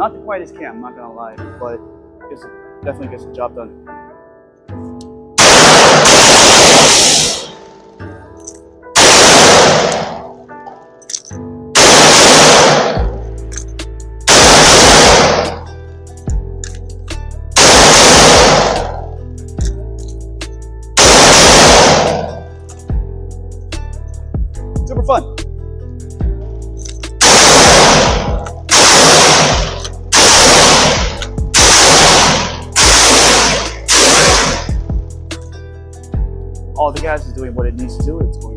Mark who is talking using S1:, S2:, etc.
S1: Not the quietest cam, I'm not gonna lie, but definitely gets the job done. Super fun. All the gas is doing what it needs to do. It's going